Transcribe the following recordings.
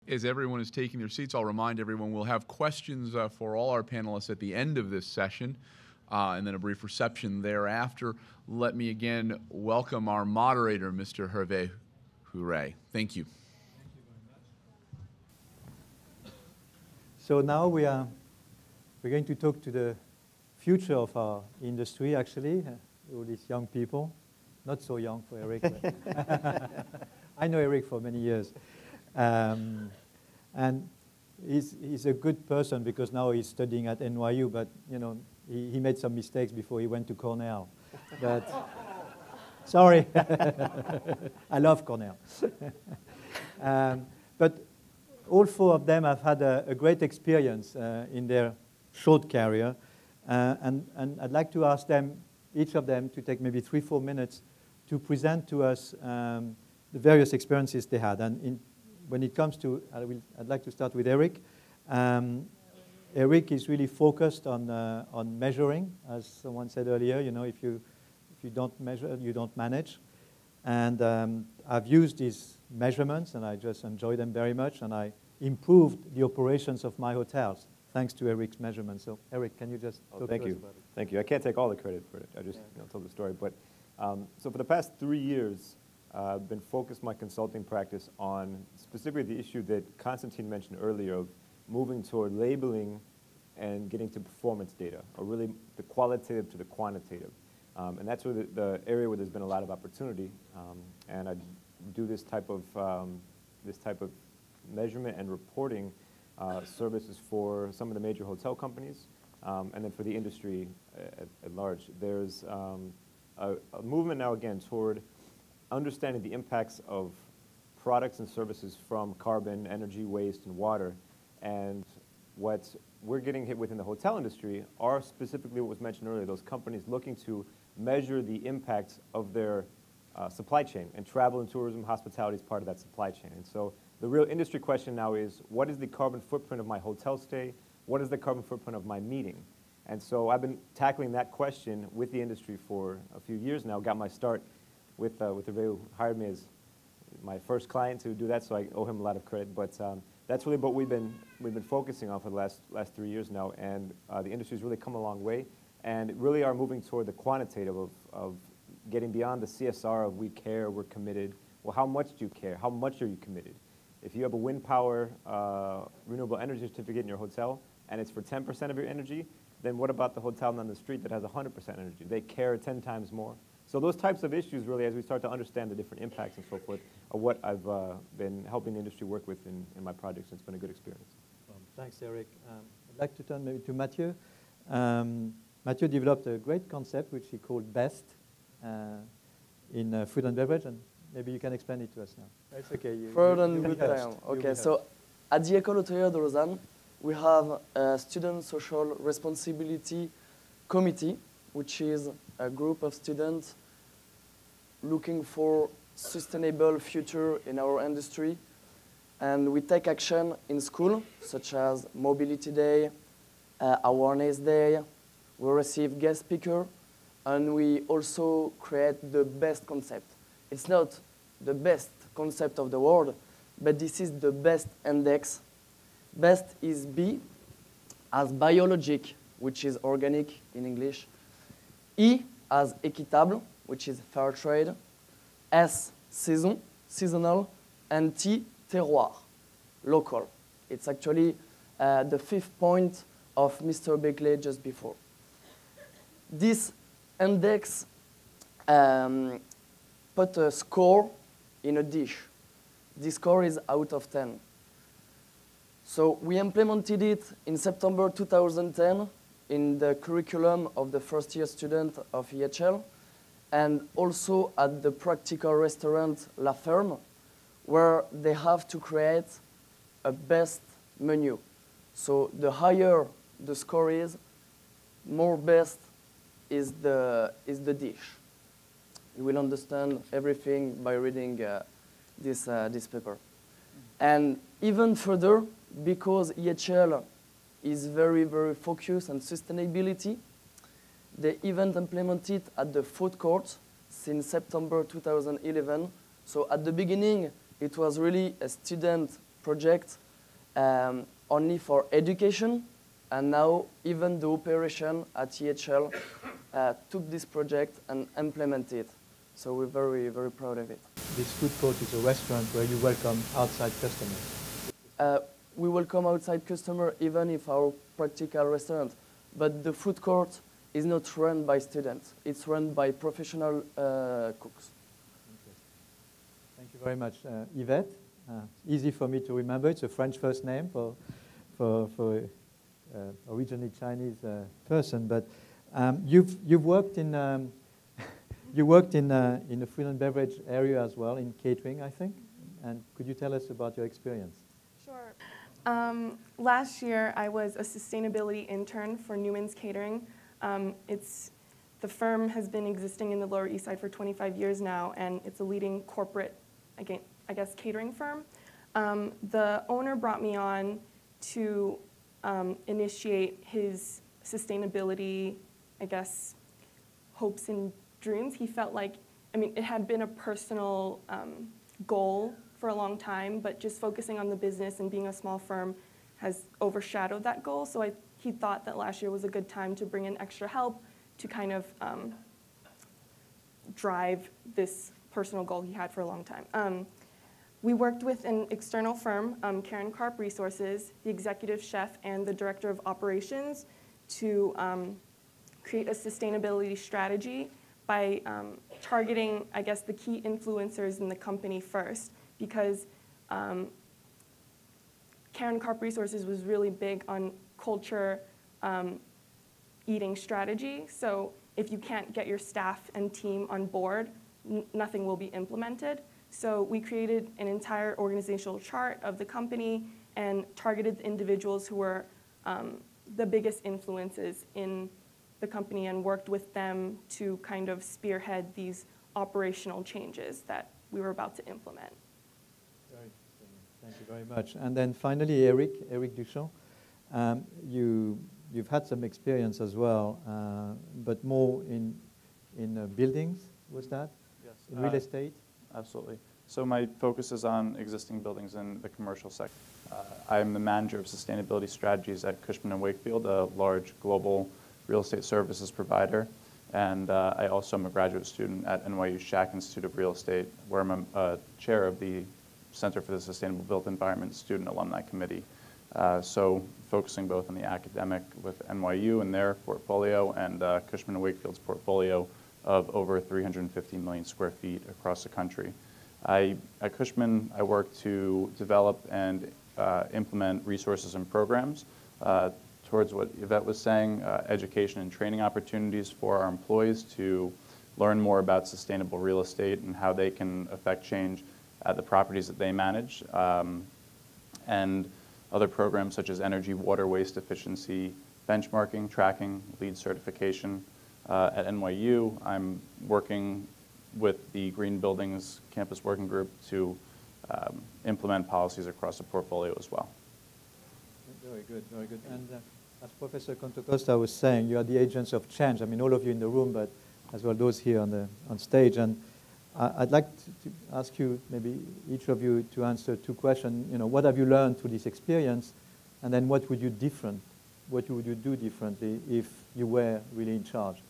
As everyone is taking their seats, I'll remind everyone we'll have questions for all our panelists at the end of this session, and then a brief reception thereafter. Let me again welcome our moderator, Mr. Hervé. Houdré. Thank you. Thank you very much. So now we're going to talk to the future of our industry, actually, all these young people. Not so young for Eric, but I know Eric for many years. And he's a good person because now he's studying at NYU, but you know, he made some mistakes before he went to Cornell. But sorry, I love Cornell. But all four of them have had a great experience in their short career, and I'd like to ask them, each of them, to take maybe 3-4 minutes to present to us the various experiences they had. And when it comes to, I'd like to start with Eric. Eric is really focused on measuring, as someone said earlier. You know, if you don't measure, you don't manage. And I've used these measurements, and I just enjoy them very much. And I improved the operations of my hotels thanks to Eric's measurements. So, Eric, can you just talk to us about it? Thank you. I can't take all the credit for it. I just told the story. But so for the past 3 years, I've been focused my consulting practice on specifically the issue that Constantine mentioned earlier of moving toward labeling and getting to performance data, or really the qualitative to the quantitative. And that's where the area where there's been a lot of opportunity. And I do this type of measurement and reporting services for some of the major hotel companies, and then for the industry at large. There's a movement now again toward understanding the impacts of products and services from carbon, energy, waste, and water. And what we're getting hit with in the hotel industry are specifically what was mentioned earlier, those companies looking to measure the impacts of their supply chain. And travel and tourism, hospitality is part of that supply chain. And so the real industry question now is, what is the carbon footprint of my hotel stay? What is the carbon footprint of my meeting? And so I've been tackling that question with the industry for a few years now. Got my start with Hervé, who hired me as my first client to do that, so I owe him a lot of credit. But that's really what we've been focusing on for the last 3 years now, and the industry's really come a long way, and really are moving toward the quantitative of getting beyond the CSR of we care, we're committed. Well, how much do you care? How much are you committed? If you have a wind power renewable energy certificate in your hotel, and it's for 10% of your energy, then what about the hotel down the street that has 100% energy? They care 10 times more. So those types of issues, really, as we start to understand the different impacts and so forth, are what I've been helping the industry work with in my projects. It's been a good experience. Thanks, Eric. I'd like to turn maybe to Mathieu. Mathieu developed a great concept, which he called BEST, in food and beverage, and maybe you can explain it to us now. It's okay. Food and good time. Okay, so at the École Hôtelière de Lausanne, we have a Student Social Responsibility Committee, which is a group of students looking for sustainable future in our industry. And we take action in school, such as Mobility Day, Awareness Day. We receive guest speaker, and we also create the best concept. It's not the best concept of the world, but this is the best index. Best is B, as biologic, which is organic in English. E as équitable, which is fair trade. S, seasonal. And T, terroir, local. It's actually the 5th point of Mr. Barclay just before. This index put a score in a dish. This score is out of 10. So we implemented it in September 2010 in the curriculum of the first-year student of EHL, and also at the practical restaurant La Ferme, where they have to create a best menu. So the higher the score is, more best is the dish. You will understand everything by reading this paper. And even further, because EHL is very, very focused on sustainability, they even implemented at the food court since September 2011. So at the beginning, it was really a student project only for education, and now even the operation at EHL took this project and implemented it. So we're very, very proud of it. This food court is a restaurant where you welcome outside customers. We welcome outside customers even if our practical restaurant, but the food court is not run by students. It's run by professional cooks. Thank you very much. Yvette, easy for me to remember. It's a French first name for originally Chinese person. But you've worked in you worked in the food and beverage area as well, in catering, I think. And could you tell us about your experience? Sure. Last year, I was a sustainability intern for Newman's Catering. The firm has been existing in the Lower East Side for 25 years now, and it's a leading corporate, I guess, catering firm. The owner brought me on to initiate his sustainability, I guess, hopes and dreams. He felt like, it had been a personal goal for a long time, but just focusing on the business and being a small firm has overshadowed that goal. So he thought that last year was a good time to bring in extra help to kind of drive this personal goal he had for a long time. We worked with an external firm, Karen Karp Resources, the executive chef and the director of operations, to create a sustainability strategy by targeting, I guess, the key influencers in the company first, because Karen Karp Resources was really big on culture eating strategy. So if you can't get your staff and team on board, nothing will be implemented. So we created an entire organizational chart of the company and targeted the individuals who were the biggest influences in the company and worked with them to kind of spearhead these operational changes that we were about to implement. Very interesting. Thank you very much. And then finally, Eric Duchamp, you've had some experience as well, but more in buildings, was that? Yes. In real estate? Absolutely. So my focus is on existing buildings in the commercial sector. I am the manager of sustainability strategies at Cushman & Wakefield, a large global real estate services provider. And I also am a graduate student at NYU Schack Institute of Real Estate, where I'm a chair of the Center for the Sustainable Built Environment Student Alumni Committee. So focusing both on the academic with NYU and their portfolio and Cushman & Wakefield's portfolio of over 350 million square feet across the country. At Cushman, I work to develop and implement resources and programs towards what Yvette was saying, education and training opportunities for our employees to learn more about sustainable real estate and how they can affect change at the properties that they manage, and other programs such as energy, water, waste efficiency, benchmarking, tracking, LEED certification. At NYU, I'm working with the Green Buildings Campus Working Group to implement policies across the portfolio as well. Very good, very good. And as Professor Contocosta was saying, you are the agents of change. I mean, all of you in the room, but as well those here on stage. And I'd like to ask you, maybe each of you, to answer two questions. What have you learned through this experience? And then what would you do differently if you were really in charge?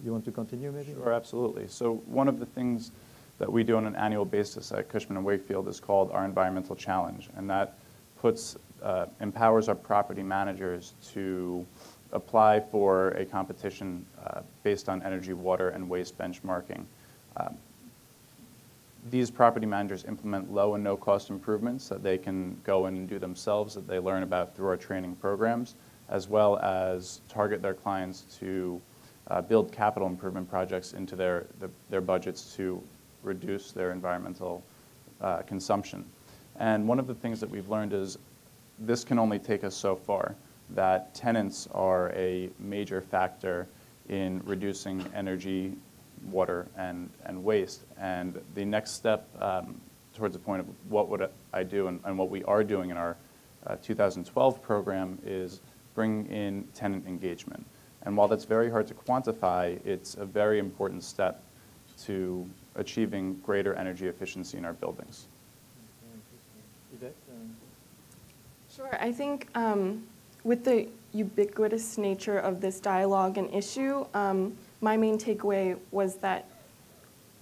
You want to continue, maybe? Sure, absolutely. So one of the things that we do on an annual basis at Cushman & Wakefield is called our Environmental Challenge, and that empowers our property managers to apply for a competition based on energy, water, and waste benchmarking. These property managers implement low and no-cost improvements that they can go in and do themselves, that they learn about through our training programs, as well as target their clients to build capital improvement projects into their budgets to reduce their environmental consumption. And one of the things that we've learned is this can only take us so far, that tenants are a major factor in reducing energy, water, and waste. And the next step towards the point of what would I do and what we are doing in our 2012 program is bring in tenant engagement. And while that's very hard to quantify, it's a very important step to achieving greater energy efficiency in our buildings. Yvette? Sure. I think with the ubiquitous nature of this dialogue and issue, my main takeaway was that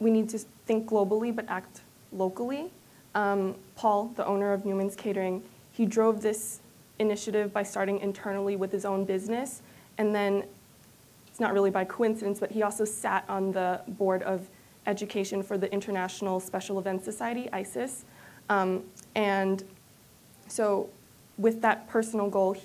we need to think globally but act locally. Paul, the owner of Newman's Catering, he drove this initiative by starting internally with his own business, and then it's not really by coincidence, but he also sat on the board of education for the International Special Events Society, ISIS. And so with that personal goal,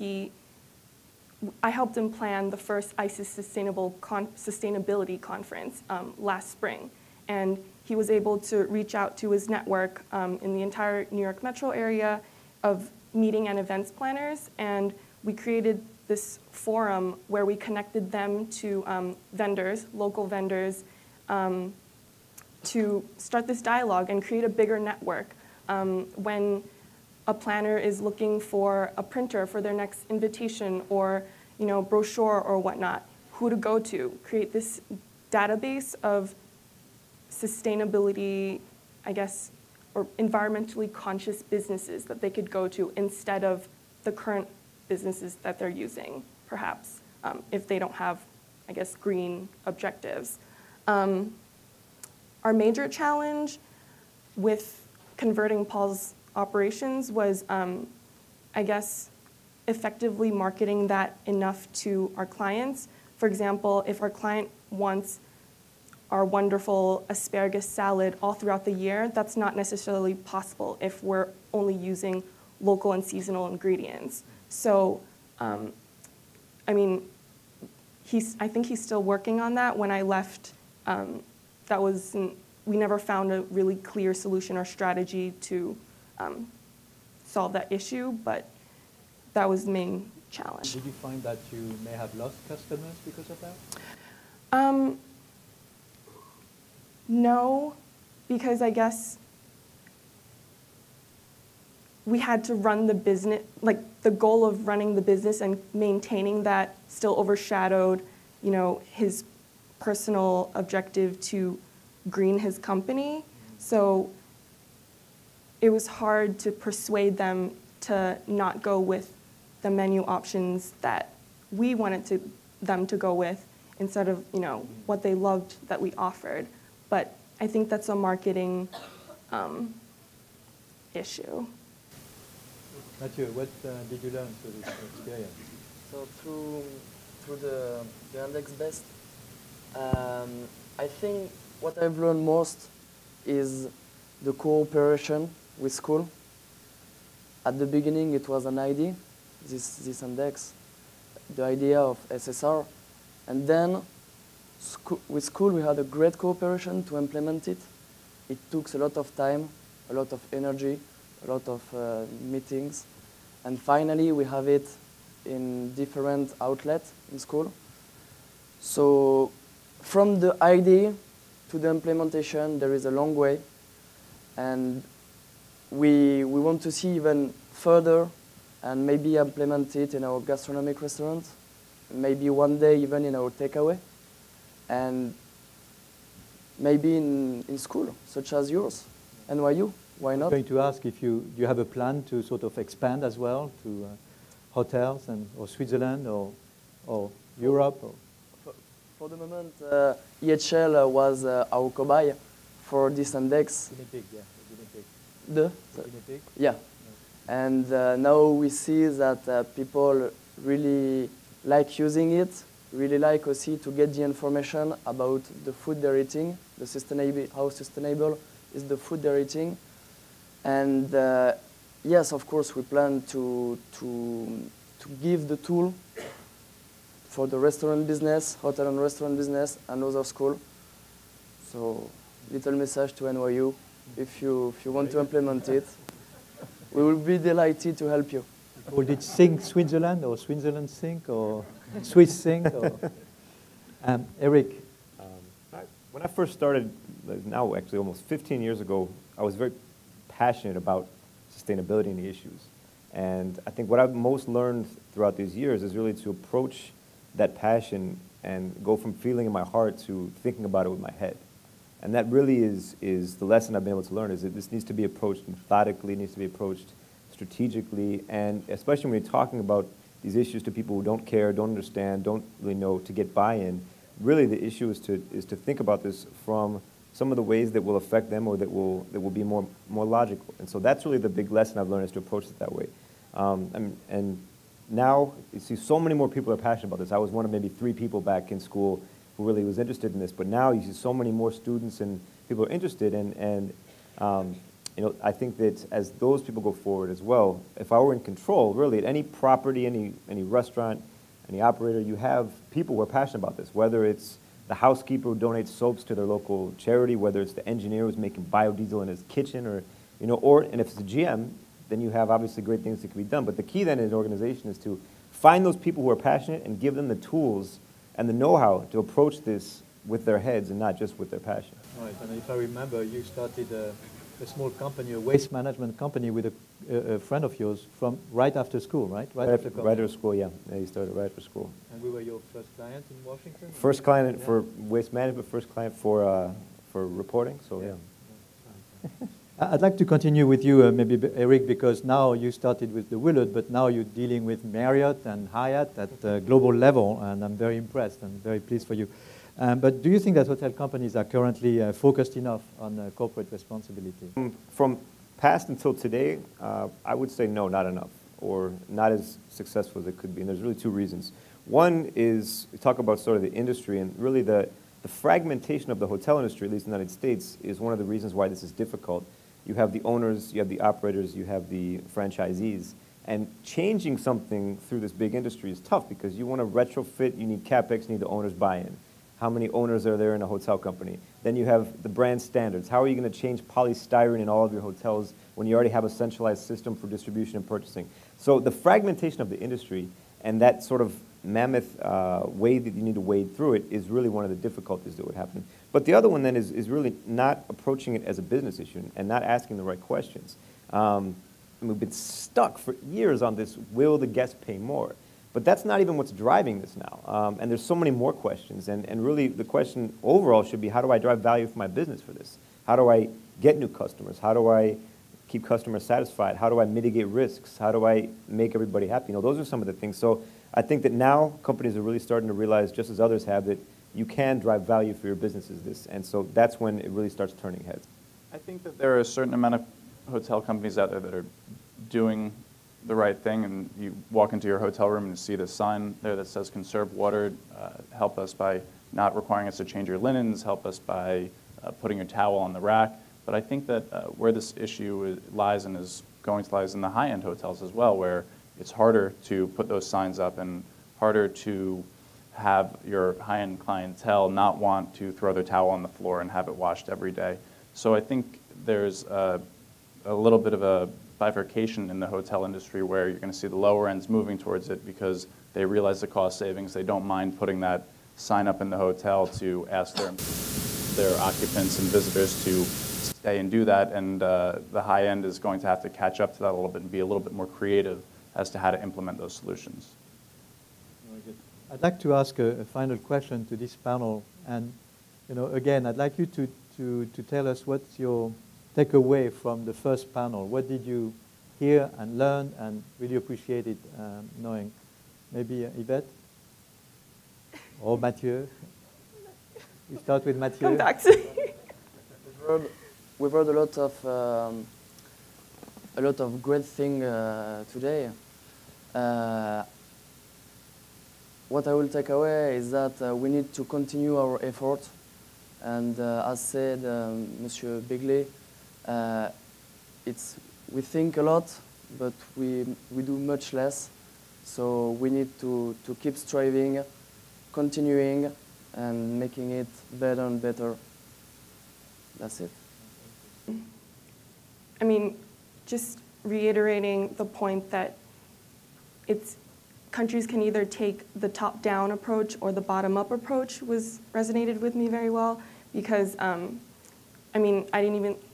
I helped him plan the first ISIS Sustainability Conference last spring. And he was able to reach out to his network in the entire New York metro area of meeting and events planners. And we created this forum where we connected them to vendors, local vendors, to start this dialogue and create a bigger network. When a planner is looking for a printer for their next invitation or brochure or whatnot, who to go to, create this database of sustainability, I guess, or environmentally conscious businesses that they could go to instead of the current businesses that they're using, perhaps, if they don't have, I guess, green objectives. Our major challenge with converting Paul's operations was, I guess, effectively marketing that enough to our clients. For example, if our client wants our wonderful asparagus salad all throughout the year, that's not necessarily possible if we're only using local and seasonal ingredients. So, I mean, I think he's still working on that. When I left, we never found a really clear solution or strategy to solve that issue, but that was the main challenge. Did you find that you may have lost customers because of that? No, because I guess we had to run the business, like the goal of running the business and maintaining that still overshadowed, his personal objective to green his company. So it was hard to persuade them to not go with the menu options that we wanted them to go with instead of, what they loved that we offered. But I think that's a marketing issue. Mathieu, what did you learn through this experience? So through the index best, I think what I've learned most is the cooperation with school. At the beginning, it was an idea, this index, the idea of SSR, and then with school we had a great cooperation to implement it. It took a lot of time, a lot of energy, a lot of meetings, and finally we have it in different outlets in school. So from the idea to the implementation, there is a long way, and we want to see even further and maybe implement it in our gastronomic restaurant, maybe one day even in our takeaway, and maybe in school, such as yours, NYU. Why not? I'm going to ask if you have a plan to sort of expand as well to hotels or Switzerland or Europe. For the moment, EHL was our cobaye for this index. Guinea pig, yeah. Guinea pig. Yeah. And now we see that people really like using it, really like also to get the information about the food they're eating, how sustainable is the food they're eating. And yes, of course, we plan to give the tool for the restaurant business, hotel and restaurant business, and other school. So, little message to NYU. If you want to implement it, we will be delighted to help you. Or did Think Switzerland or Switzerland Think or Swiss Think? Eric? When I first started, now actually almost 15 years ago, I was very passionate about sustainability and the issues. And I think what I've most learned throughout these years is really to approach that passion and go from feeling in my heart to thinking about it with my head. And that really is the lesson I've been able to learn, is that this needs to be approached methodically, needs to be approached strategically, and especially when you're talking about these issues to people who don't care, don't understand, don't really know, to get buy-in. Really, the issue is to think about this from some of the ways that will affect them, or that will be more logical. And so that's really the big lesson I've learned, is to approach it that way. And now you see so many more people are passionate about this. I was one of maybe 3 people back in school who really was interested in this, but now you see so many more students and people are interested, and you know, I think that as those people go forward as well, if I were in control, really, at any property, any restaurant, any operator, you have people who are passionate about this, whether it's the housekeeper who donates soaps to their local charity, whether it's the engineer who's making biodiesel in his kitchen, or, you know, and if it's a GM, then you have obviously great things that can be done. But the key then in an organization is to find those people who are passionate and give them the tools and the know-how to approach this with their heads and not just with their passion. Right, and if I remember, you started a small company, a waste management company, with a friend of yours from right after school, right? Right after school, yeah. Yeah, you started right after school. And we were your first client in Washington? First client for waste management, first client for reporting, so yeah. I'd like to continue with you, maybe Eric, because now you started with the Willard, but now you're dealing with Marriott and Hyatt at a global level, and I'm very impressed and very pleased for you. But do you think that hotel companies are currently focused enough on corporate responsibility? From past until today, I would say no, not enough, or not as successful as it could be. And there's really 2 reasons. One is, we talk about sort of the industry, and really the fragmentation of the hotel industry, at least in the United States, is one of the reasons why this is difficult. You have the owners, you have the operators, you have the franchisees. And changing something through this big industry is tough, because you want to retrofit, you need CapEx, you need the owners' buy-in. How many owners are there in a hotel company? Then you have the brand standards. How are you going to change polystyrene in all of your hotels when you already have a centralized system for distribution and purchasing? So the fragmentation of the industry and that sort of mammoth way that you need to wade through it is really one of the difficulties that would happen. But the other one then is really not approaching it as a business issue and not asking the right questions. We've been stuck for years on this, will the guest pay more? But that's not even what's driving this now. And there's so many more questions. And really the question overall should be, how do I drive value for my business for this? How do I get new customers? How do I keep customers satisfied? How do I mitigate risks? How do I make everybody happy? You know, those are some of the things. So I think that now companies are really starting to realize, just as others have, that you can drive value for your businesses. And so that's when it really starts turning heads. I think that there are a certain amount of hotel companies out there that are doing the right thing, and you walk into your hotel room and you see the sign there that says conserve water, help us by not requiring us to change your linens, help us by putting your towel on the rack. But I think that where this issue lies and is going to lies in the high-end hotels as well, where it's harder to put those signs up and harder to have your high-end clientele not want to throw their towel on the floor and have it washed every day. So I think there's a little bit of a bifurcation in the hotel industry where you're going to see the lower ends moving towards it because they realize the cost savings. They don't mind putting that sign up in the hotel to ask their occupants and visitors to stay and do that, and the high end is going to have to catch up to that a little bit and be a little bit more creative as to how to implement those solutions. Very good. I'd like to ask a final question to this panel, and again, I'd like you to tell us what's your takeaway from the first panel. What did you hear and learn and really appreciated knowing? Maybe Yvette or Mathieu? We start with Mathieu. Come back to me. We've heard a lot of great things today. What I will take away is that we need to continue our effort, and as said Monsieur Barclay, we think a lot, but we do much less. So we need to keep striving, continuing, and making it better and better. That's it. I mean, just reiterating the point that countries can either take the top-down approach or the bottom-up approach resonated with me very well, because I mean,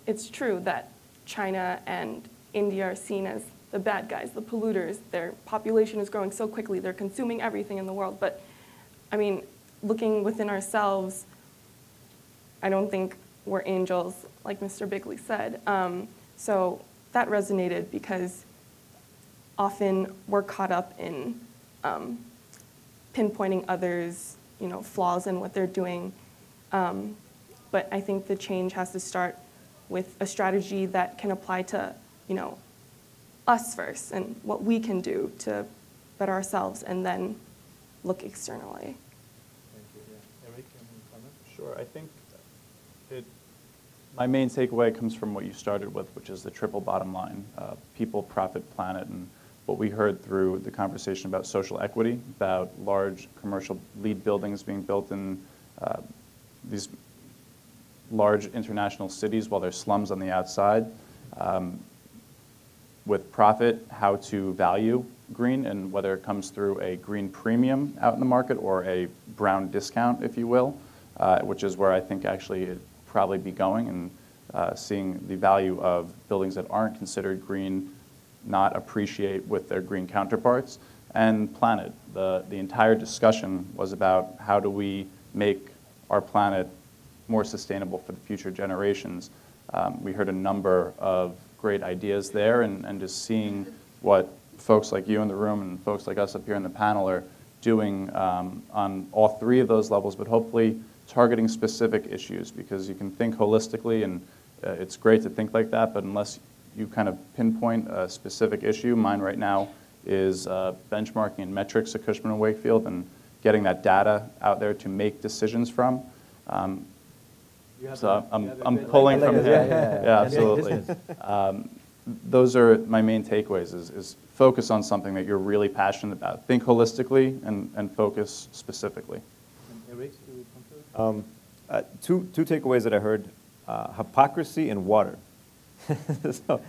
it's true that China and India are seen as the bad guys, the polluters. Their population is growing so quickly, they're consuming everything in the world. But I mean, looking within ourselves, I don't think we're angels, like Mr. Barclay said. So that resonated because often we're caught up in pinpointing others, flaws in what they're doing. But I think the change has to start with a strategy that can apply to, us first and what we can do to better ourselves, and then look externally. Thank you. Yeah. Eric, any comment? Sure. I think my main takeaway comes from what you started with, which is the triple bottom line, people, profit, planet, and what we heard through the conversation about social equity, about large commercial LEED buildings being built in these large international cities while there's slums on the outside. With profit, how to value green, and whether it comes through a green premium out in the market or a brown discount, if you will, which is where I think actually it'd probably be going, and seeing the value of buildings that aren't considered green not appreciate with their green counterparts. And planet, the entire discussion was about how do we make our planet more sustainable for the future generations. We heard a number of great ideas there, and just seeing what folks like you in the room and folks like us up here in the panel are doing on all three of those levels, but hopefully targeting specific issues, because you can think holistically, and it's great to think like that, but unless you kind of pinpoint a specific issue, mine right now is benchmarking and metrics at Cushman & Wakefield and getting that data out there to make decisions from. So I'm pulling from here. Yeah, absolutely. Those are my main takeaways, is focus on something that you're really passionate about. Think holistically and focus specifically. Eric, to conclude? Two takeaways that I heard, hypocrisy and water. So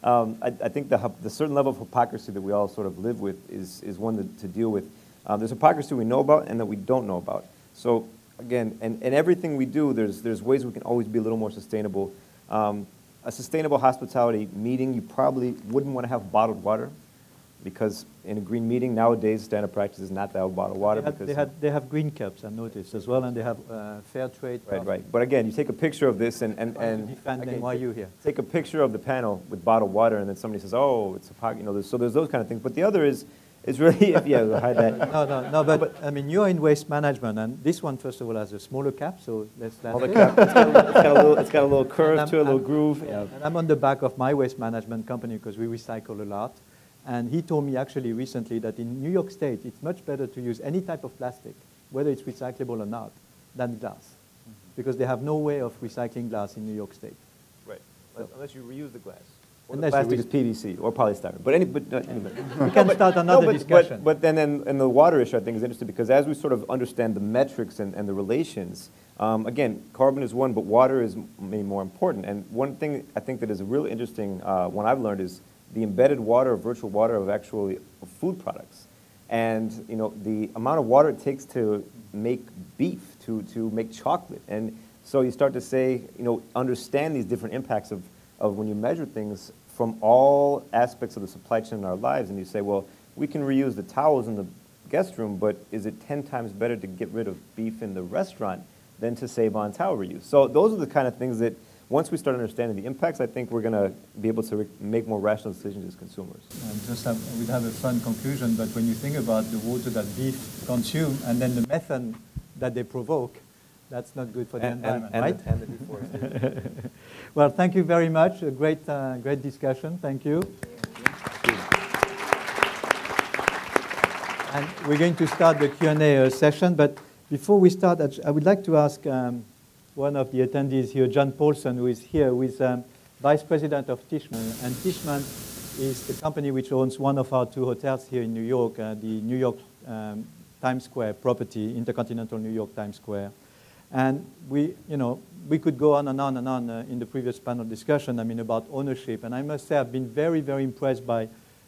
I think the certain level of hypocrisy that we all sort of live with is one to deal with. There's hypocrisy we know about and that we don't know about. So again, and everything we do, there's ways we can always be a little more sustainable. A sustainable hospitality meeting, you probably wouldn't want to have bottled water, because in a green meeting nowadays, standard practice is not to have bottled water. They have green cups, I noticed as well, and they have fair trade. Right. But again, you take a picture of this and defend NYU here. Take a picture of the panel with bottled water, and then somebody says, "Oh, it's a so there's those kind of things." But the other is really, yeah, hide that. No, but I mean, you're in waste management, and this one, first of all, has a smaller cap, so let's. Smaller cap. It's got a little curve to it, a little groove. Yeah. And I'm on the back of my waste management company because we recycle a lot. And he told me actually recently that in New York State, it's much better to use any type of plastic, whether it's recyclable or not, than glass. Because they have no way of recycling glass in New York State. Right, unless you reuse the glass. Or Unless the plastic is PVC or polystyrene. But anyway. We can start another discussion. But then and the water issue, I think, is interesting, because as we sort of understand the metrics and the relations, again, carbon is one, but water is maybe more important. And one thing I think that is a really interesting one I've learned is the embedded water or virtual water of actually food products. And the amount of water it takes to make beef, to make chocolate. And so you start to say, understand these different impacts of when you measure things from all aspects of the supply chain in our lives, and you say, well, we can reuse the towels in the guest room, but is it 10 times better to get rid of beef in the restaurant than to save on towel reuse? So those are the kind of things that once we start understanding the impacts, I think we're going to be able to make more rational decisions as consumers. We'd have a fun conclusion, but when you think about the water that beef consume and then the methane that they provoke, that's not good for the environment, right? And the deforestation. Well, thank you very much. A great discussion. Thank you. And we're going to start the Q&A session, but before we start, I would like to ask one of the attendees here, John Paulson, who is here, who is Vice President of Tishman. And Tishman is the company which owns one of our two hotels here in New York, the New York Times Square property, InterContinental New York Times Square. And we could go on and on and on in the previous panel discussion, about ownership. And I must say I've been very, very impressed by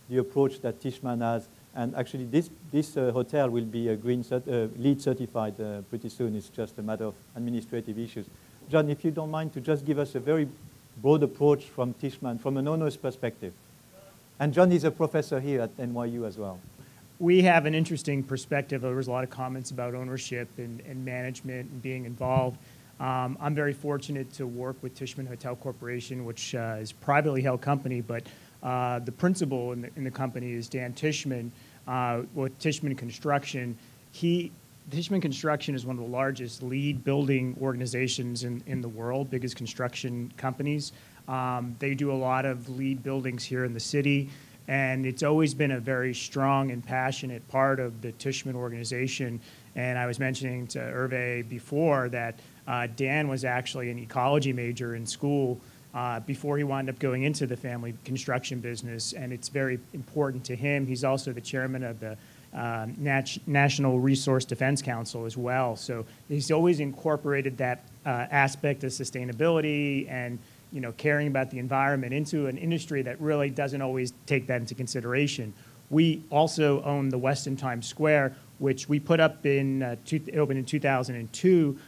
the approach that Tishman has. And actually, this hotel will be a LEED certified pretty soon. It's just a matter of administrative issues. John, if you don't mind to just give us a very broad approach from Tishman, from an owner's perspective. And John is a professor here at NYU as well. We have an interesting perspective. There was a lot of comments about ownership and management and being involved. I'm very fortunate to work with Tishman Hotel Corporation, which is a privately held company, but The principal in the company is Dan Tishman with Tishman Construction. Tishman Construction is one of the largest lead building organizations in the world, biggest construction companies. They do a lot of lead buildings here in the city, and it's always been a very strong and passionate part of the Tishman organization. And I was mentioning to Hervé before that Dan was actually an ecology major in school before he wound up going into the family construction business, and it's very important to him. He's also the chairman of the National Resource Defense Council as well. So he's always incorporated that aspect of sustainability and caring about the environment into an industry that really doesn't always take that into consideration. We also own the Westin Times Square, which we put up it opened in 2002.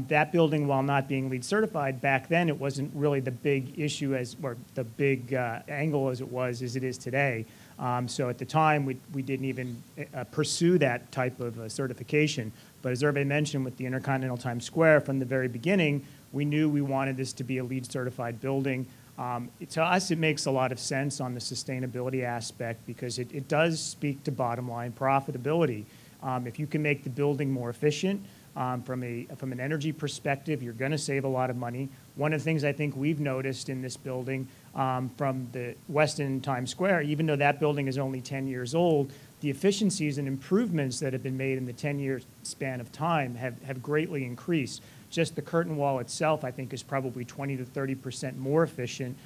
That building, while not being LEED certified back then, it wasn't really the big issue or the big angle as it is today. So at the time, we didn't even pursue that type of certification. But as Hervé mentioned, with the InterContinental Times Square, from the very beginning, we knew we wanted this to be a LEED certified building. To us, it makes a lot of sense on the sustainability aspect because it does speak to bottom line profitability. If you can make the building more efficient, from an energy perspective, you're going to save a lot of money. One of the things I think we've noticed in this building from the Westin Times Square, even though that building is only 10 years old, the efficiencies and improvements that have been made in the 10-year span of time have greatly increased. Just the curtain wall itself, I think, is probably 20 to 30% more efficient.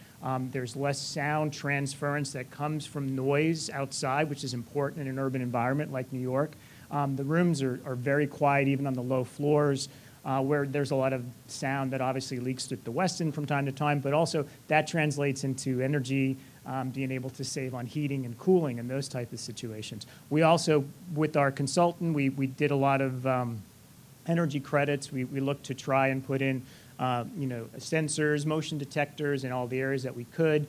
There's less sound transference that comes from noise outside, which is important in an urban environment like New York. The rooms are very quiet, even on the low floors, where there's a lot of sound that obviously leaks at the Westin from time to time, but also that translates into energy, being able to save on heating and cooling and those type of situations. We also, with our consultant, we did a lot of energy credits. We looked to try and put in sensors, motion detectors in all the areas that we could.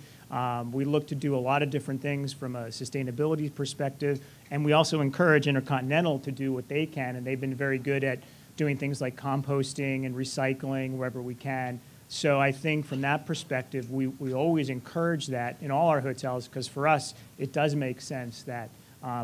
We look to do a lot of different things from a sustainability perspective, and we also encourage InterContinental to do what they can, and they've been very good at doing things like composting and recycling wherever we can. So I think from that perspective, we always encourage that in all our hotels, because for us, it does make sense that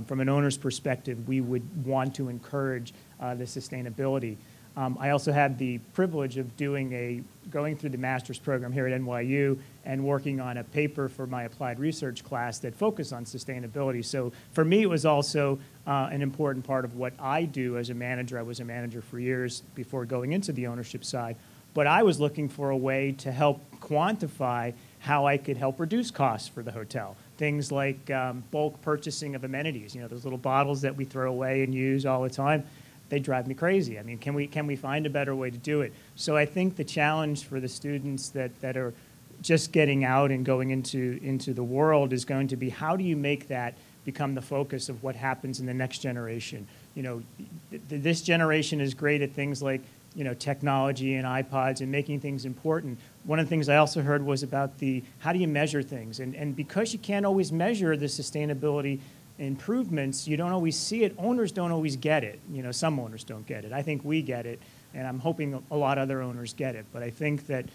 from an owner's perspective, we would want to encourage the sustainability. I also had the privilege of going through the master's program here at NYU and working on a paper for my applied research class that focused on sustainability. So for me, it was also an important part of what I do as a manager. I was a manager for years before going into the ownership side. But I was looking for a way to help quantify how I could help reduce costs for the hotel. Things like bulk purchasing of amenities, those little bottles that we throw away and use all the time. They drive me crazy. I mean, can we find a better way to do it? So I think the challenge for the students that are just getting out and going into the world is going to be, how do you make that become the focus of what happens in the next generation? This generation is great at things like technology and iPods and making things important. One of the things I also heard was about how do you measure things? And because you can't always measure the sustainability improvements, you don't always see it. Owners don't always get it. Some owners don't get it. I think we get it, and I'm hoping a lot of other owners get it. But I think that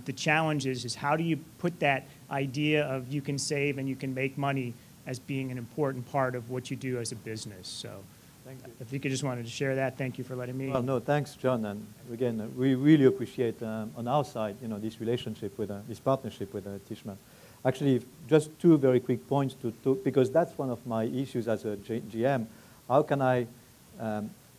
the challenge is how do you put that idea of you can save and you can make money as being an important part of what you do as a business. So Thank you. if you could just wanted to share that, thank you for letting me. Well, no, thanks, John. And again, we really appreciate on our side, this relationship this partnership with Tishman. Actually, just two very quick points because that's one of my issues as a GM. How can I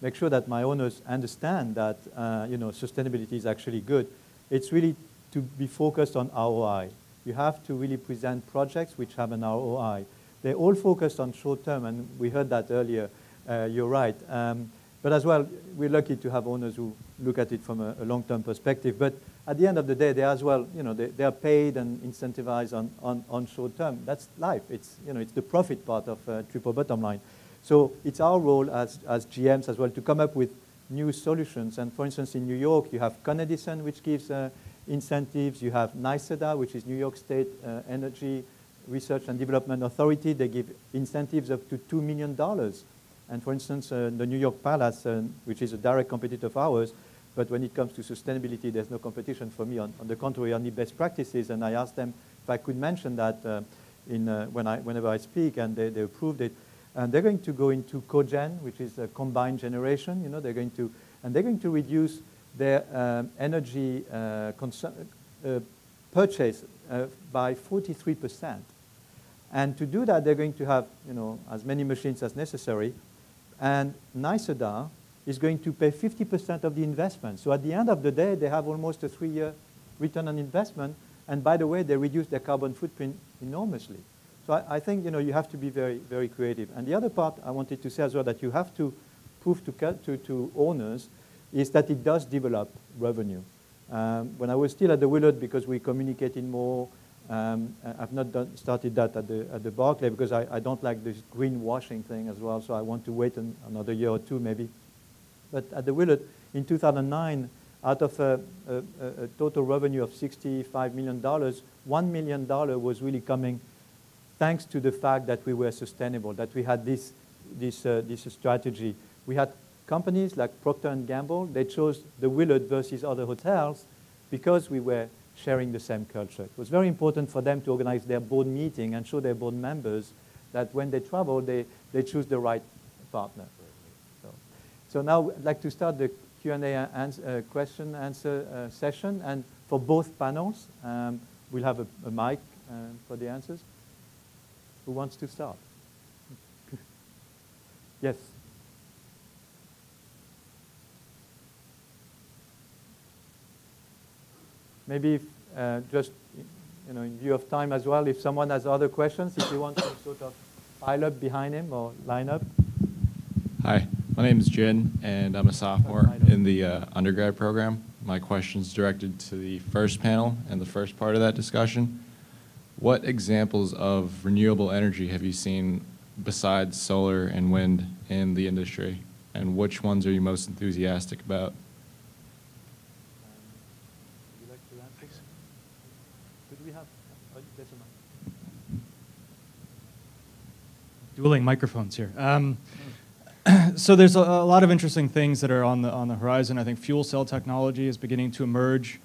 make sure that my owners understand that sustainability is actually good? It's really to be focused on ROI. You have to really present projects which have an ROI. They're all focused on short term, and we heard that earlier. You're right. But as well, we're lucky to have owners who look at it from a long-term perspective. But at the end of the day, they as well, they are paid and incentivized on short term. That's life. It's the profit part of triple bottom line. So it's our role as GMs as well to come up with new solutions. And for instance, in New York, you have Con Edison, which gives incentives. You have NYSEDA, which is New York State Energy Research and Development Authority. They give incentives up to $2 million. And for instance, the New York Palace, which is a direct competitor of ours, but when it comes to sustainability, there's no competition for me. On the contrary, only best practices. And I asked them if I could mention that whenever I speak, and they approved it. And they're going to go into cogen, which is a combined generation. You know, they're going to reduce their energy purchase by 43%. And to do that, they're going to have, you know, as many machines as necessary. And NYSERDA is going to pay 50% of the investment. So at the end of the day, they have almost a 3-year return on investment. And by the way, they reduce their carbon footprint enormously. So I think, you know, you have to be very, very creative. And the other part I wanted to say as well that you have to prove to owners is that it does develop revenue. When I was still at the Willard, because we communicated more, I've not started that at the Barclay because I don't like this greenwashing thing as well, so I want to wait another year or two maybe. But at the Willard, in 2009, out of a total revenue of $65 million, $1 million was really coming thanks to the fact that we were sustainable, that we had this strategy. We had companies like Procter & Gamble. They chose the Willard versus other hotels because we were sharing the same culture. It was very important for them to organize their board meeting and show their board members that when they travel, they choose the right partner. So now I'd like to start the Q&A question-answer session. And for both panels, we'll have a mic for the answers. Who wants to start? Yes. Maybe just, you know, in view of time as well, if someone has other questions, if you want to sort of pile up behind him or line up. Hi, my name is Jin, and I'm a sophomore in the undergrad program. My question's directed to the first panel and the first part of that discussion. What examples of renewable energy have you seen besides solar and wind in the industry, and which ones are you most enthusiastic about? Would you like to answer? Could we have there's a mic. Dueling microphones here. So there's a lot of interesting things that are on the horizon. I think fuel cell technology is beginning to emerge.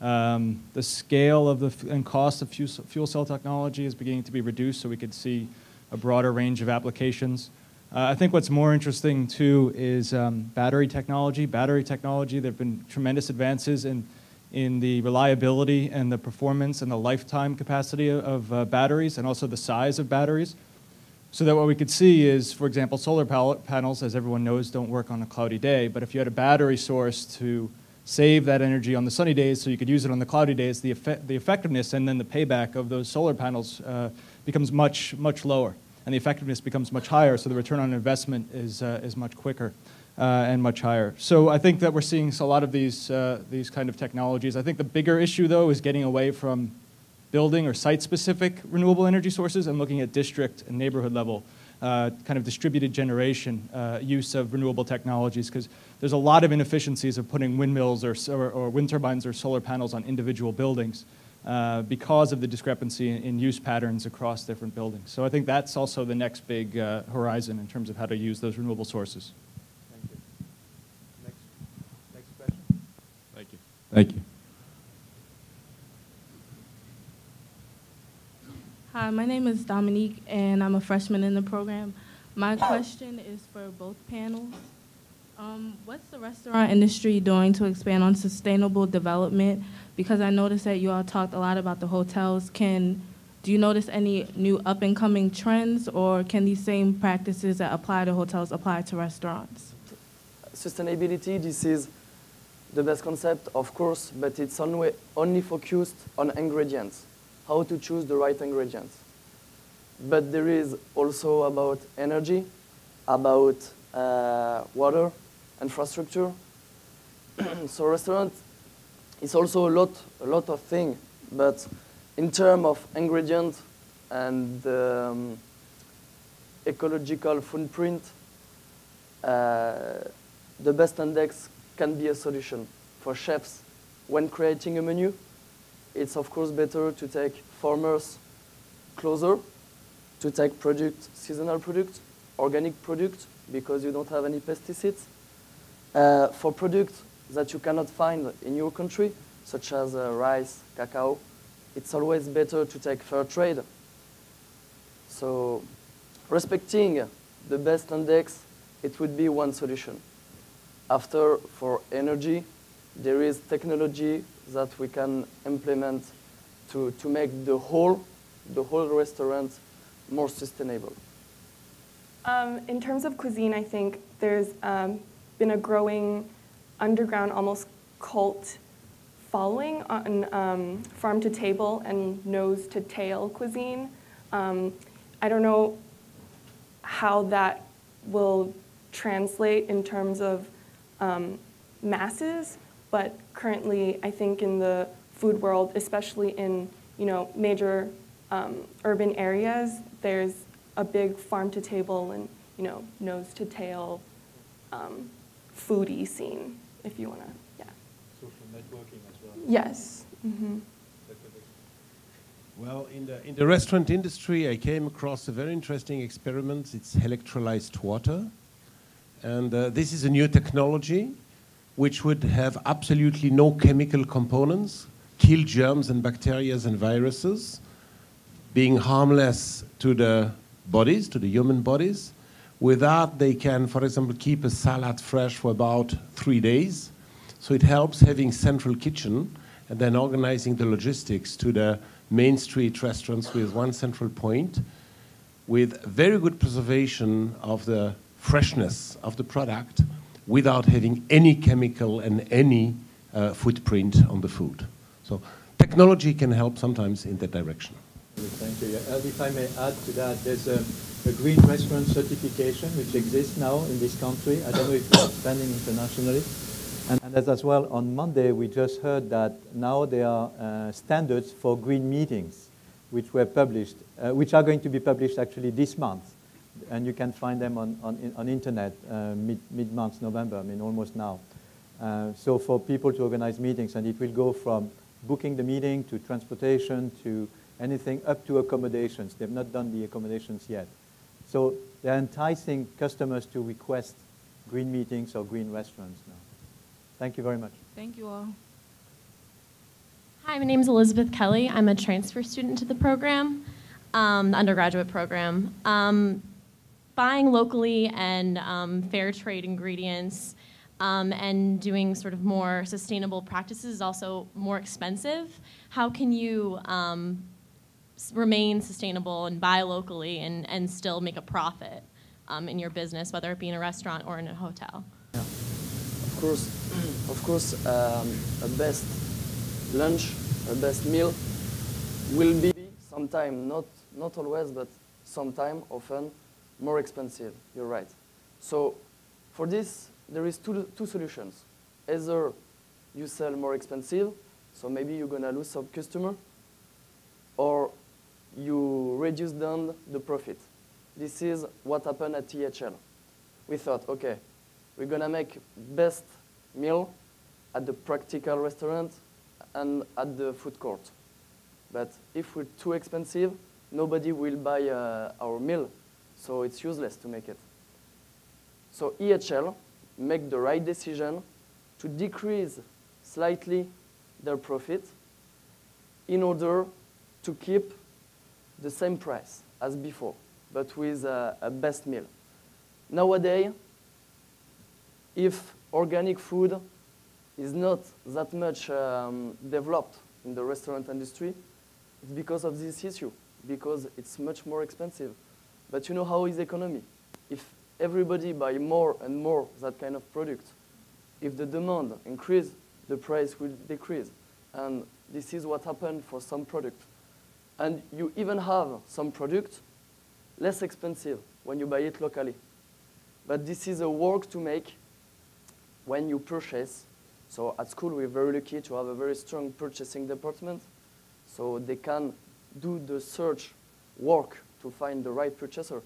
The scale of and cost of fuel cell technology is beginning to be reduced, so we could see a broader range of applications. I think what's more interesting too is battery technology. Battery technology, there have been tremendous advances in the reliability and the performance and the lifetime capacity of batteries, and also the size of batteries. So that what we could see is, for example, solar panels, as everyone knows, don't work on a cloudy day, but if you had a battery source to save that energy on the sunny days so you could use it on the cloudy days, the effectiveness and then the payback of those solar panels becomes much, much lower. And the effectiveness becomes much higher, so the return on investment is much quicker and much higher. So I think that we're seeing a lot of these kind of technologies. I think the bigger issue, though, is getting away from building or site-specific renewable energy sources and looking at district and neighborhood level kind of distributed generation use of renewable technologies, because there's a lot of inefficiencies of putting windmills or wind turbines or solar panels on individual buildings because of the discrepancy in use patterns across different buildings. So I think that's also the next big horizon in terms of how to use those renewable sources. Thank you. Next question. Thank you. Thank you. Hi, my name is Dominique, and I'm a freshman in the program. My question is for both panels. What's the restaurant industry doing to expand on sustainable development? Because I noticed that you all talked a lot about the hotels. Do you notice any new up-and-coming trends, or can these same practices that apply to hotels apply to restaurants? Sustainability, this is the best concept, of course, but it's only focused on ingredients. How to choose the right ingredients. But there is also about energy, about water, infrastructure. So restaurant is also a lot of things, but in terms of ingredient and ecological footprint, the best index can be a solution for chefs when creating a menu. It's of course better to take farmers closer, to take seasonal product, organic product, because you don't have any pesticides. For products that you cannot find in your country, such as rice, cacao, it's always better to take fair trade. So respecting the best index, it would be one solution. After, for energy, there is technology that we can implement to make the whole restaurant more sustainable. In terms of cuisine, I think there's been a growing underground, almost cult following on farm-to-table and nose-to-tail cuisine. I don't know how that will translate in terms of masses, but currently I think in the food world, especially in major urban areas, there's a big farm-to-table and nose-to-tail foodie scene, if you want to, yeah. Social networking as well. Yes. Mm-hmm. Well, in the restaurant industry, I came across a very interesting experiment. It's electrolyzed water. And this is a new technology which would have absolutely no chemical components, kill germs and bacteria and viruses, being harmless to the bodies, to the human bodies. With that, they can, for example, keep a salad fresh for about 3 days. So it helps having central kitchen and then organizing the logistics to the main street restaurants with one central point, with very good preservation of the freshness of the product without having any chemical and any footprint on the food. So technology can help sometimes in that direction. Thank you. If I may add to that, there's a green restaurant certification which exists now in this country. I don't know if it's expanding internationally. And as well, on Monday, we just heard that now there are standards for green meetings, which were published, which are going to be published actually this month. And you can find them on internet mid-month, November, I mean almost now. So for people to organize meetings, and it will go from booking the meeting to transportation to anything up to accommodations. They've not done the accommodations yet. So they're enticing customers to request green meetings or green restaurants now. Thank you very much. Thank you all. Hi, my name is Elizabeth Kelly. I'm a transfer student to the program, the undergraduate program. Buying locally and fair trade ingredients and doing sort of more sustainable practices is also more expensive. How can you remain sustainable and buy locally and still make a profit in your business, whether it be in a restaurant or in a hotel? Yeah. Of course, a best lunch, a best meal will be sometime, not always, but sometime, often, more expensive. You're right. So for this, there is two solutions. Either you sell more expensive, so maybe you're going to lose some customer, or you reduce down the profit. This is what happened at EHL. We thought, okay, we're going to make best meal at the practical restaurant and at the food court. But if we're too expensive, nobody will buy our meal, so it's useless to make it. So EHL make the right decision to decrease slightly their profit in order to keep the same price as before, but with a best meal. Nowadays, if organic food is not that much developed in the restaurant industry, it's because of this issue, because it's much more expensive. But you know how is economy? If everybody buy more and more that kind of product, if the demand increases, the price will decrease. And this is what happened for some products. And you even have some products less expensive when you buy it locally. But this is a work to make when you purchase. So at school, we're very lucky to have a very strong purchasing department. So they can do the search work to find the right purchaser.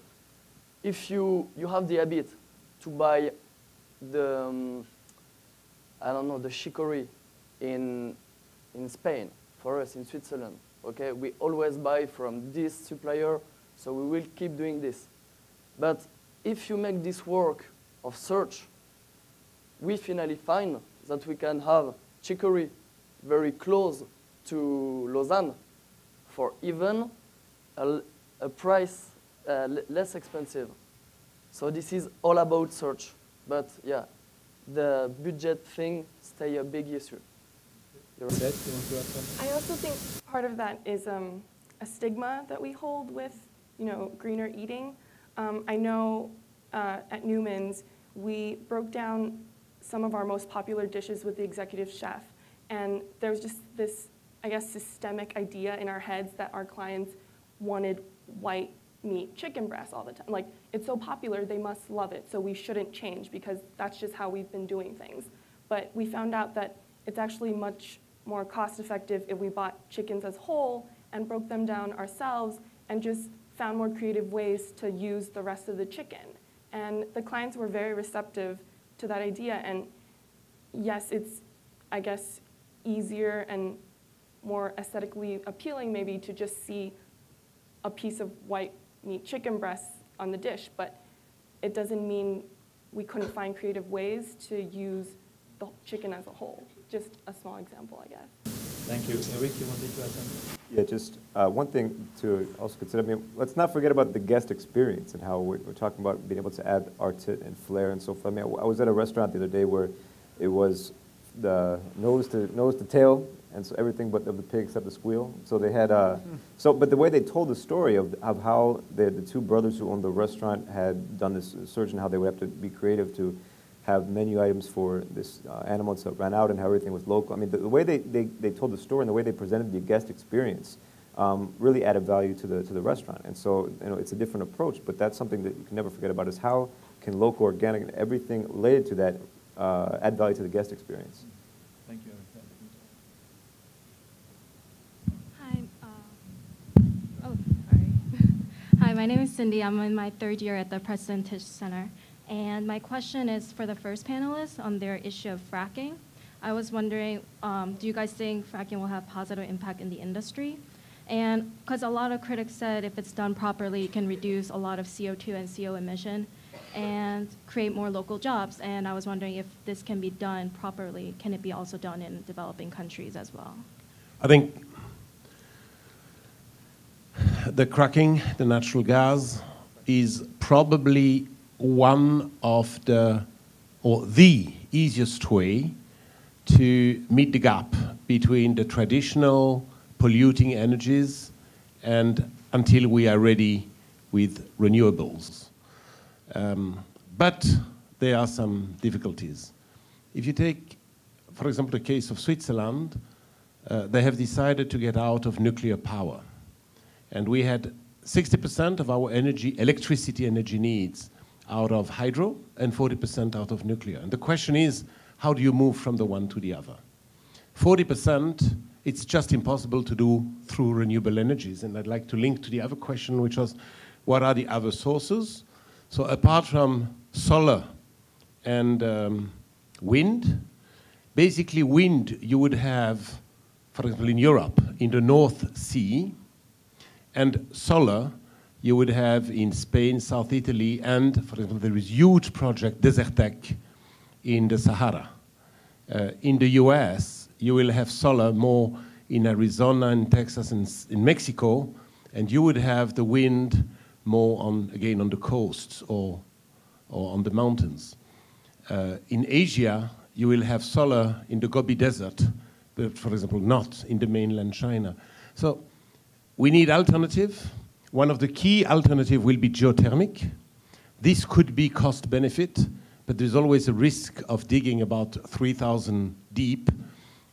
If you have the habit to buy the, I don't know, the chicory in Spain, for us in Switzerland, okay, we always buy from this supplier, so we will keep doing this. But if you make this work of search, we finally find that we can have chicory very close to Lausanne for even a price less expensive. So this is all about search. But yeah, the budget thing stay a big issue. I also think part of that is a stigma that we hold with, greener eating. I know at Newman's, we broke down some of our most popular dishes with the executive chef. And there was just this, I guess, systemic idea in our heads that our clients wanted white meat chicken breast all the time. Like, it's so popular, they must love it, so we shouldn't change because that's just how we've been doing things. But we found out that it's actually much more cost effective if we bought chickens as whole and broke them down ourselves and just found more creative ways to use the rest of the chicken. And the clients were very receptive to that idea. And yes, it's, I guess, easier and more aesthetically appealing maybe to just see a piece of white meat chicken breast on the dish, but it doesn't mean we couldn't find creative ways to use the chicken as a whole. Just a small example, I guess. Thank you. Eric, you wanted to add something? Yeah, just one thing to also consider. I mean, let's not forget about the guest experience and how we're talking about being able to add art and flair and so forth. I mean, I was at a restaurant the other day where it was the nose to tail, and so everything but of the pig except the squeal. So they had but the way they told the story of how the two brothers who owned the restaurant had done this search and how they would have to be creative to have menu items for this animal that ran out and how everything was local. I mean, the way they told the story and the way they presented the guest experience really added value to the restaurant. And so, it's a different approach, but that's something that you can never forget about is how can local, organic, and everything related to that add value to the guest experience. Thank you. Hi, my name is Cindy. I'm in my third year at the President Tisch Center. And my question is for the first panelist on their issue of fracking. I was wondering, do you guys think fracking will have positive impact in the industry? And because a lot of critics said if it's done properly, it can reduce a lot of CO2 and CO emission and create more local jobs. And I was wondering if this can be done properly, can it be also done in developing countries as well? I think the cracking, the natural gas, is probably one of the easiest way to meet the gap between the traditional polluting energies and until we are ready with renewables. But there are some difficulties. If you take, for example, the case of Switzerland, they have decided to get out of nuclear power. And we had 60% of our electricity energy needs out of hydro and 40% out of nuclear. And the question is, how do you move from the one to the other? 40%, it's just impossible to do through renewable energies. And I'd like to link to the other question, which was, what are the other sources? So apart from solar and wind, basically wind you would have, for example, in Europe, in the North Sea, and solar you would have in Spain, South Italy, and, for example, there is a huge project, Desertec, in the Sahara. In the US, you will have solar more in Arizona and Texas and in Mexico, and you would have the wind more on, again, on the coasts or on the mountains. In Asia, you will have solar in the Gobi Desert, but, for example, not in the mainland China. So we need alternative. One of the key alternatives will be geothermic. This could be cost benefit, but there's always a risk of digging about 3,000 deep.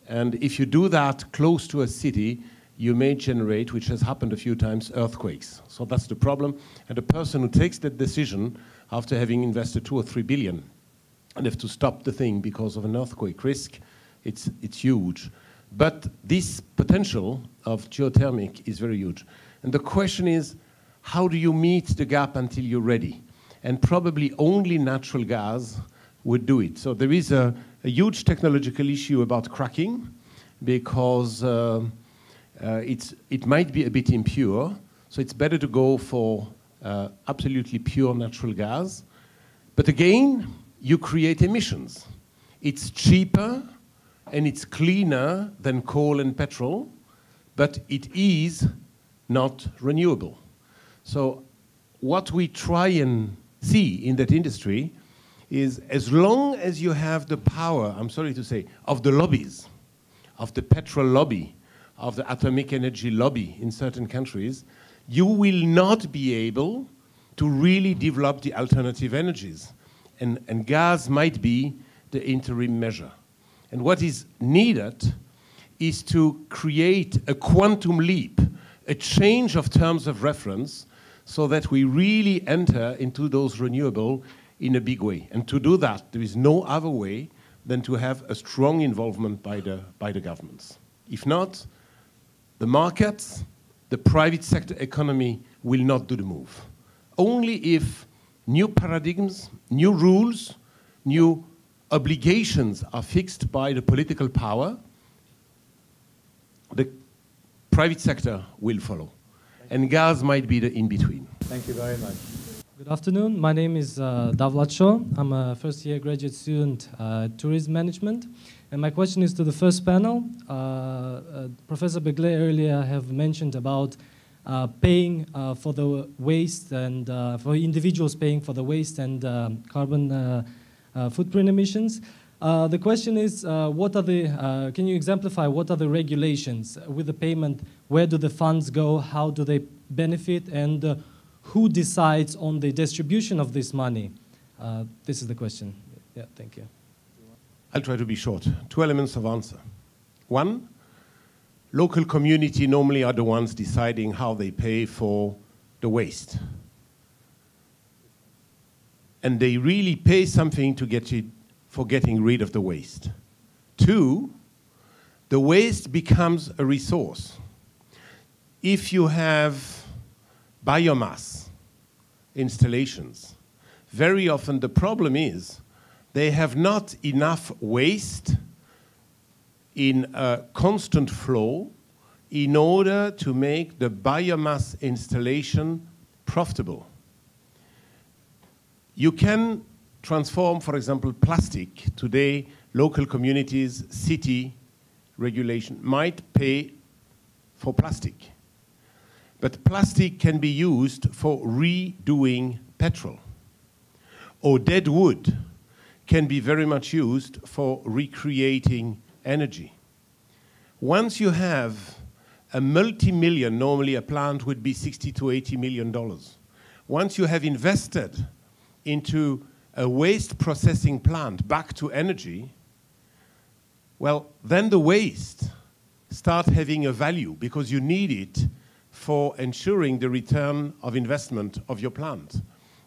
And if you do that close to a city, you may generate, which has happened a few times, earthquakes. So that's the problem. And the person who takes that decision after having invested 2 or 3 billion and have to stop the thing because of an earthquake risk, it's huge. But this potential of geothermic is very huge. And the question is, how do you meet the gap until you're ready? And probably only natural gas would do it. So there is a huge technological issue about cracking because it might be a bit impure. So it's better to go for absolutely pure natural gas. But again, you create emissions. It's cheaper and it's cleaner than coal and petrol, but it is not renewable. So what we try and see in that industry is, as long as you have the power, I'm sorry to say, of the lobbies, of the petrol lobby, of the atomic energy lobby in certain countries, you will not be able to really develop the alternative energies. And gas might be the interim measure. And what is needed is to create a quantum leap, a change of terms of reference, so that we really enter into those renewable in a big way. And to do that, there is no other way than to have a strong involvement by the governments. If not, the markets, the private sector economy will not do the move. Only if new paradigms, new rules, new obligations are fixed by the political power, the private sector will follow. And gas might be the in-between. Thank you very much. Good afternoon. My name is Davlatcho. I'm a first-year graduate student tourism management. And my question is to the first panel. Professor Barclay earlier have mentioned about paying for the waste and for individuals paying for the waste and carbon footprint emissions. The question is, what are the, can you exemplify what are the regulations with the payment? Where do the funds go? How do they benefit? And who decides on the distribution of this money? This is the question. Yeah, thank you. I'll try to be short. 2 elements of answer. One, local community normally are the ones deciding how they pay for the waste. And they really pay something to get it for getting rid of the waste. Two, the waste becomes a resource. If you have biomass installations, very often the problem is they have not enough waste in a constant flow in order to make the biomass installation profitable. You can transform, for example, plastic. Today, local communities, city regulation might pay for plastic. But plastic can be used for redoing petrol. Or dead wood can be very much used for recreating energy. Once you have a multi-million, normally a plant would be $60 to $80 million. Once you have invested into a waste processing plant back to energy, well, then the waste start having a value because you need it for ensuring the return of investment of your plant.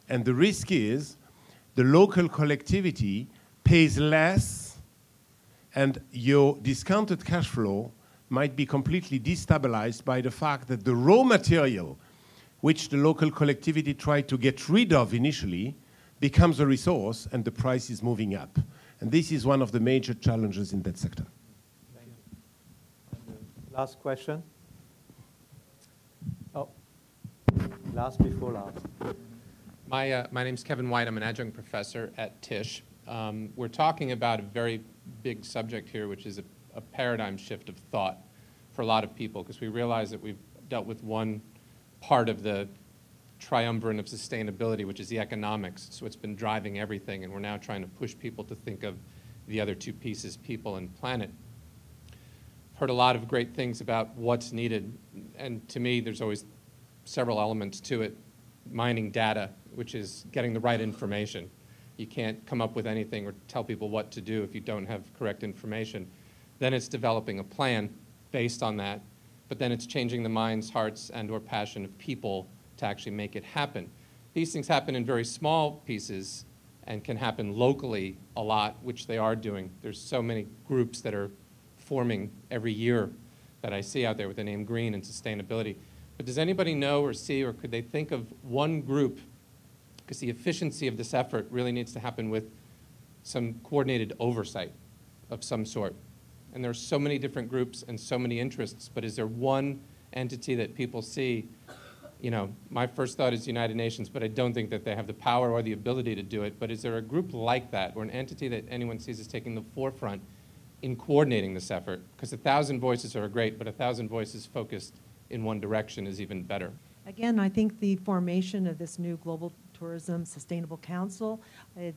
And the risk is the local collectivity pays less and your discounted cash flow might be completely destabilized by the fact that the raw material which the local collectivity tried to get rid of initially becomes a resource and the price is moving up. And this is one of the major challenges in that sector. Thank you. Last question. Oh, last before last. My name's Kevin White. I'm an adjunct professor at Tisch. We're talking about a very big subject here, which is a paradigm shift of thought for a lot of people, because we realize that we've dealt with one part of the triumvirate of sustainability, which is the economics. So it's been driving everything, and we're now trying to push people to think of the other two pieces, people and planet. I've heard a lot of great things about what's needed, and to me, there's always several elements to it. Mining data, which is getting the right information. You can't come up with anything or tell people what to do if you don't have correct information. Then it's developing a plan based on that, but then it's changing the minds, hearts, and or passion of people to actually make it happen. These things happen in very small pieces and can happen locally a lot, which they are doing. There's so many groups that are forming every year that I see out there with the name Green and sustainability. But does anybody know or see, or could they think of one group, because the efficiency of this effort really needs to happen with some coordinated oversight of some sort. And there are so many different groups and so many interests, but is there one entity that people see? You know, my first thought is United Nations, but I don't think that they have the power or the ability to do it. But is there a group like that, or an entity that anyone sees as taking the forefront in coordinating this effort? Because 1,000 voices are great, but 1,000 voices focused in one direction is even better. Again, I think the formation of this new Global Tourism Sustainable Council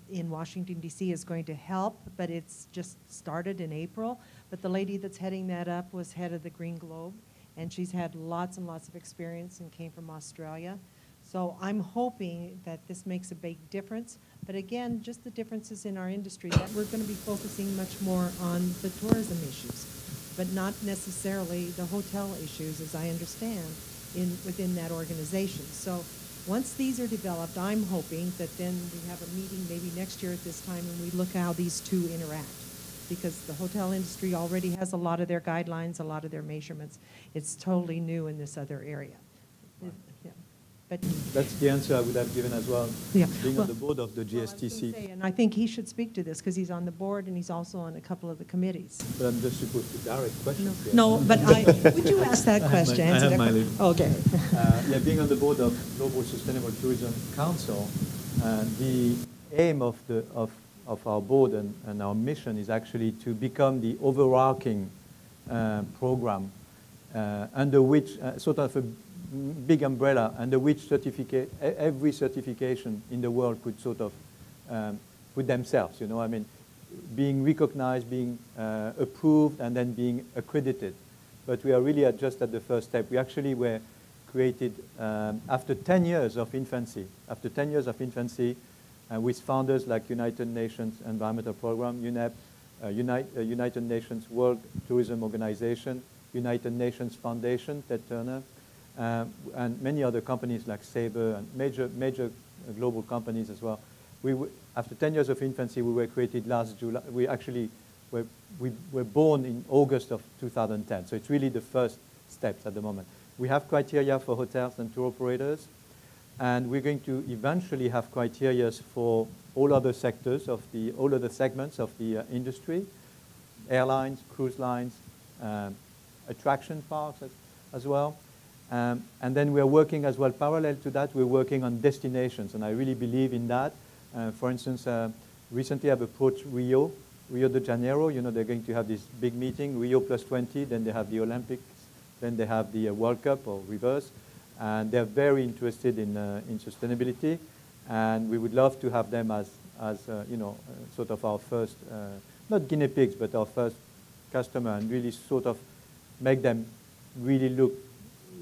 in Washington, D.C. is going to help, but it's just started in April. But the lady that's heading that up was head of the Green Globe, and she's had lots and lots of experience and came from Australia. So I'm hoping that this makes a big difference. But again, just the differences in our industry, that we're going to be focusing much more on the tourism issues, but not necessarily the hotel issues, as I understand, within that organization. So once these are developed, I'm hoping that then we have a meeting maybe next year at this time and we look how these two interact. Because the hotel industry already has a lot of their guidelines, a lot of their measurements. It's totally new in this other area. Yeah. But that's the answer I would have given as well, yeah. being on the board of the GSTC. And I think he should speak to this because he's on the board and he's also on a couple of the committees. But I'm just supposed to direct questions. No, but would you ask that question? I have my lead. Okay. Yeah, being on the board of Global Sustainable Tourism Council, the aim of our board and our mission is actually to become the overarching program under which, sort of a big umbrella, under which every certification in the world could sort of put themselves, you know, I mean, being recognized, being approved, and then being accredited. But we are really just at the first step. We actually were created after 10 years of infancy. After 10 years of infancy, with founders like United Nations Environmental Program, UNEP, United Nations World Tourism Organization, United Nations Foundation, Ted Turner, and many other companies like Sabre and major global companies as well. After 10 years of infancy, we were created last July. We actually were born in August of 2010. So it's really the first steps at the moment. We have criteria for hotels and tour operators. And we're going to eventually have criteria for all other sectors all other segments of the industry, airlines, cruise lines, attraction parks as well. And then we're working as well, parallel to that, we're working on destinations, and I really believe in that. For instance, recently I've approached Rio de Janeiro. You know, they're going to have this big meeting, Rio +20, then they have the Olympics, then they have the World Cup or reverse. And they're very interested in sustainability, and we would love to have them as you know, sort of our first, not guinea pigs, but our first customer, and really sort of make them really look,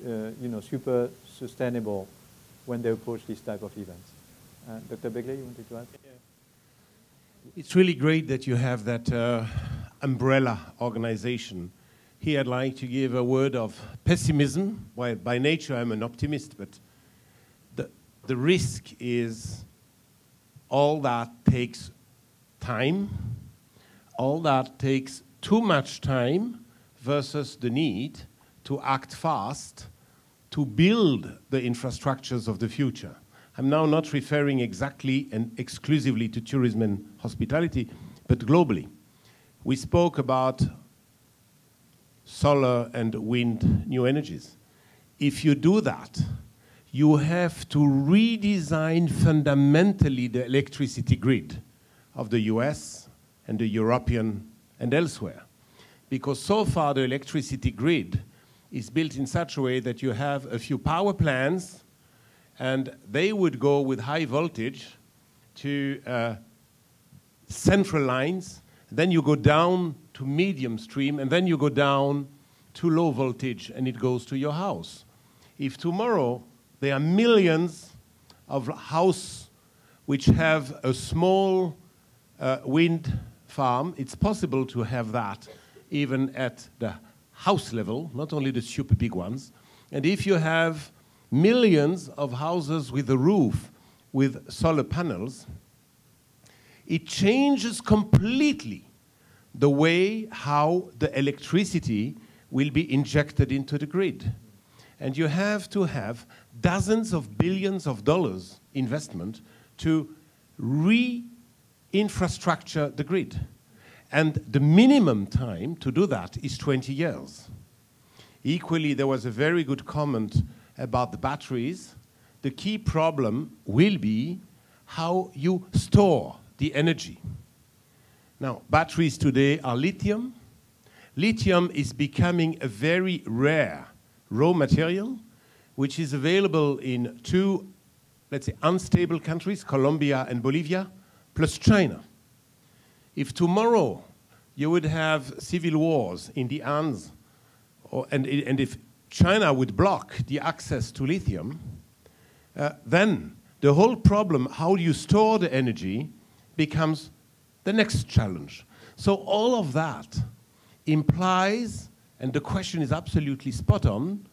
you know, super sustainable when they approach this type of events. Dr. Barclay, you wanted to add? Yeah. It's really great that you have that umbrella organization. Here I'd like to give a word of pessimism. Well, by nature I'm an optimist, but the risk is all that takes time, all that takes too much time versus the need to act fast to build the infrastructures of the future. I'm now not referring exactly and exclusively to tourism and hospitality, but globally. We spoke about solar and wind new energies. If you do that, you have to redesign fundamentally the electricity grid of the US and the European and elsewhere. Because so far the electricity grid is built in such a way that you have a few power plants and they would go with high voltage to central lines, then you go down to medium stream, and then you go down to low voltage, and it goes to your house. If tomorrow there are millions of houses which have a small wind farm, it's possible to have that even at the house level, not only the super big ones. And if you have millions of houses with a roof with solar panels, it changes completely the way how the electricity will be injected into the grid. And you have to have dozens of billions of dollars investment to re-infrastructure the grid. And the minimum time to do that is 20 years. Equally, there was a very good comment about the batteries. The key problem will be how you store the energy. Now, batteries today are lithium. Lithium is becoming a very rare raw material, which is available in two, let's say, unstable countries, Colombia and Bolivia, plus China. If tomorrow you would have civil wars in the Andes, and if China would block the access to lithium, then the whole problem, how do you store the energy, becomes the next challenge. So all of that implies, and the question is absolutely spot on,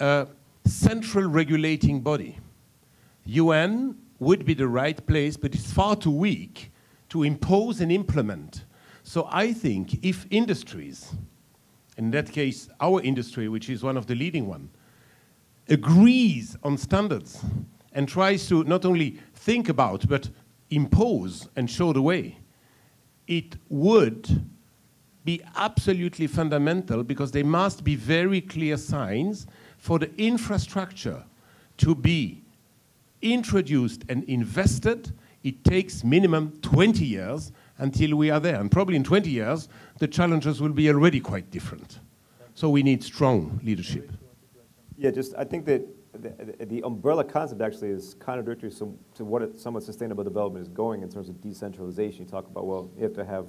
a central regulating body. UN would be the right place, but it's far too weak to impose and implement. So I think if industries, in that case our industry, which is one of the leading ones, agrees on standards and tries to not only think about but impose and show the way, it would be absolutely fundamental, because there must be very clear signs for the infrastructure to be introduced and invested. It takes minimum 20 years until we are there. And probably in 20 years, the challenges will be already quite different. So we need strong leadership. Yeah, I think that the umbrella concept actually is contradictory to what somewhat sustainable development is going in terms of decentralization. You talk about, well, you have to have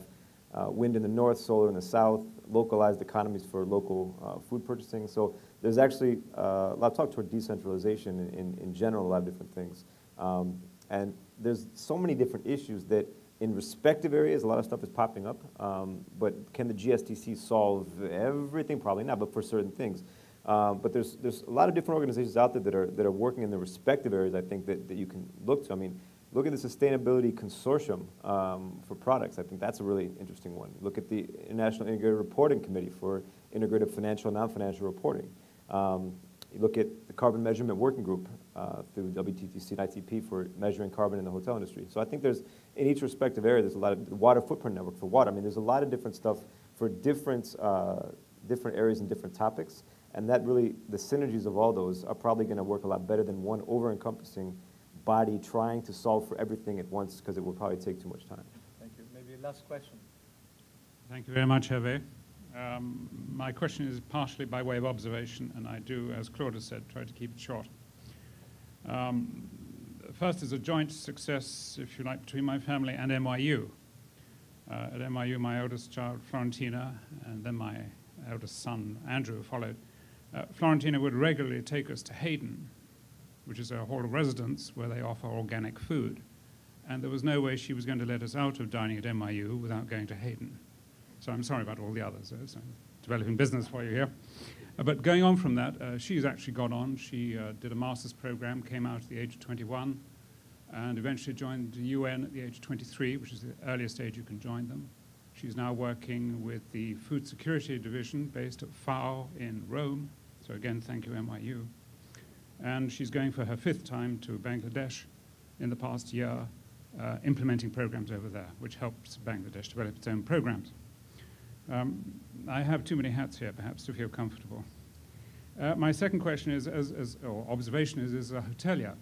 wind in the north, solar in the south, localized economies for local food purchasing. So there's actually a lot of talk toward decentralization in general, a lot of different things. And there's so many different issues that in respective areas, a lot of stuff is popping up. But can the GSTC solve everything? Probably not, but for certain things. But there's a lot of different organizations out there that are working in the respective areas, I think, that you can look to. I mean, look at the Sustainability Consortium for products. I think that's a really interesting one. Look at the International Integrated Reporting Committee for integrated financial and non-financial reporting. You look at the Carbon Measurement Working Group through WTTC and ITP for measuring carbon in the hotel industry. So I think there's, in each respective area, there's a lot of the Water Footprint Network for water. I mean, there's a lot of different stuff for different areas and different topics. And that really, the synergies of all those are probably going to work a lot better than one over-encompassing body trying to solve for everything at once, because it will probably take too much time. Thank you. Maybe last question. Thank you very much, Hervé. My question is partially by way of observation, and I do, as Claude has said, try to keep it short. First is a joint success, if you like, between my family and NYU. At NYU, my eldest child, Florentina, and then my eldest son, Andrew, followed. Florentina would regularly take us to Hayden, which is a hall of residence where they offer organic food. And there was no way she was going to let us out of dining at NYU without going to Hayden. So I'm sorry about all the others. So I'm developing business for you here. But going on from that, she's actually got on. She did a master's program, came out at the age of 21, and eventually joined the UN at the age of 23, which is the earliest age you can join them. She's now working with the Food Security Division based at FAO in Rome. So again, thank you, NYU. And she's going for her 5th time to Bangladesh in the past year, implementing programs over there, which helps Bangladesh develop its own programs. I have too many hats here, perhaps, to feel comfortable. My second question is, or observation is, as a hotelier.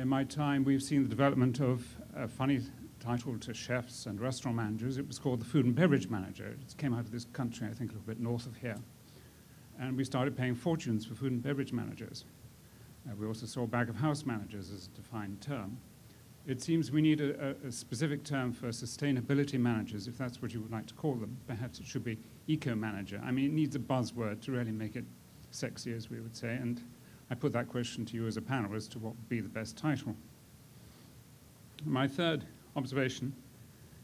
In my time, we've seen the development of a funny title to chefs and restaurant managers. It was called the Food and Beverage Manager. It came out of this country, I think, a little bit north of here. And we started paying fortunes for food and beverage managers. We also saw back-of-house managers as a defined term. It seems we need a specific term for sustainability managers, if that's what you would like to call them. Perhaps it should be eco-manager. I mean, it needs a buzzword to really make it sexy, as we would say. And I put that question to you as a panel as to what would be the best title. My third observation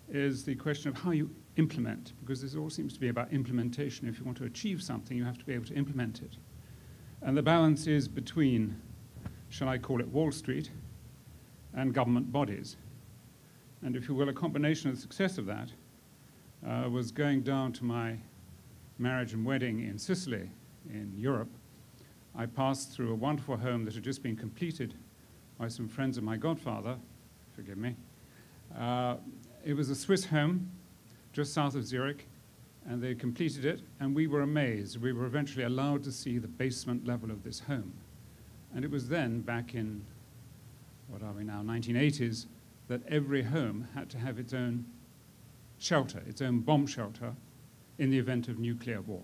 is the question of how you implement, because this all seems to be about implementation. If you want to achieve something, you have to be able to implement it. And the balance is between, shall I call it Wall Street, and government bodies. And if you will, a combination of the success of that was going down to my marriage and wedding in Sicily, in Europe. I passed through a wonderful home that had just been completed by some friends of my godfather, forgive me. It was a Swiss home just south of Zurich, and they completed it, and we were amazed. We were eventually allowed to see the basement level of this home. And it was then, back in, what are we now, 1980s, that every home had to have its own shelter, its own bomb shelter, in the event of nuclear war.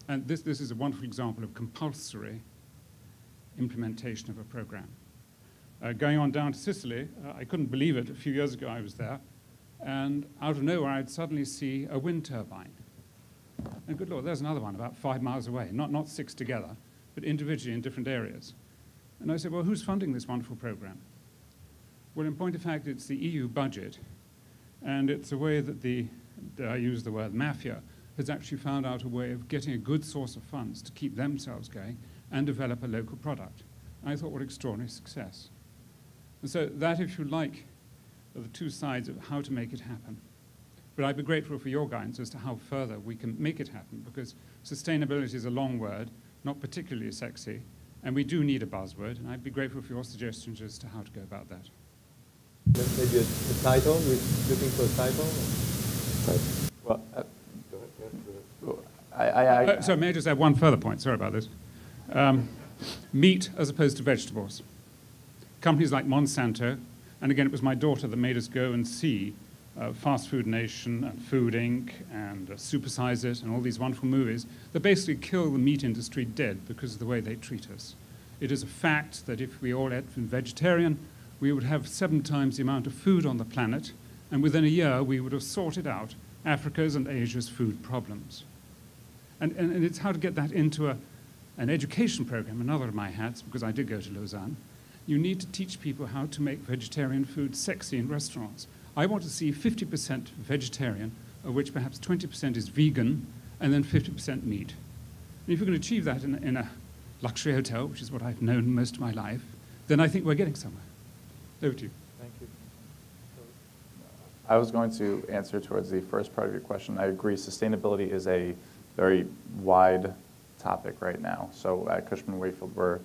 And this is a wonderful example of compulsory implementation of a program. Going on down to Sicily, I couldn't believe it. A few years ago I was there, and out of nowhere I'd suddenly see a wind turbine. And good Lord, there's another one about 5 miles away, not 6 together, but individually in different areas. And I said, well, who's funding this wonderful program? Well, in point of fact, it's the EU budget, and it's a way that I use the word mafia, has actually found out a way of getting a good source of funds to keep themselves going and develop a local product. I thought, what extraordinary success. And so that, if you like, are the two sides of how to make it happen. But I'd be grateful for your guidance as to how further we can make it happen, because sustainability is a long word, not particularly sexy, and we do need a buzzword, and I'd be grateful for your suggestions as to how to go about that. Maybe a title, we're looking for a title? Well, so may I just add one further point? Sorry about this. Meat as opposed to vegetables. Companies like Monsanto, and again, it was my daughter that made us go and see Fast Food Nation and Food Inc. and Supersize It and all these wonderful movies that basically kill the meat industry dead because of the way they treat us. It is a fact that if we all ate vegetarian, we would have 7 times the amount of food on the planet, and within a year we would have sorted out Africa's and Asia's food problems. And it's how to get that into an education program, another of my hats, because I did go to Lausanne. You need to teach people how to make vegetarian food sexy in restaurants. I want to see 50% vegetarian, of which perhaps 20% is vegan, and then 50% meat. And if you can achieve that in a luxury hotel, which is what I've known most of my life, then I think we're getting somewhere. Over to you. Thank you. I was going to answer towards the first part of your question. I agree, sustainability is a very wide topic right now. So at Cushman & Wakefield,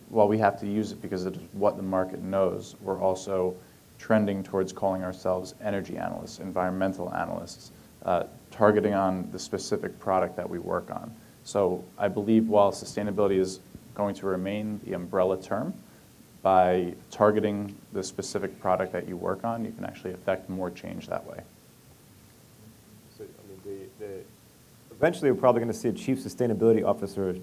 while we have to use it because it is what the market knows, we're also trending towards calling ourselves energy analysts, environmental analysts, targeting on the specific product that we work on. So I believe while sustainability is going to remain the umbrella term, by targeting the specific product that you work on, you can actually affect more change that way. So, I mean, eventually we're probably going to see a chief sustainability officer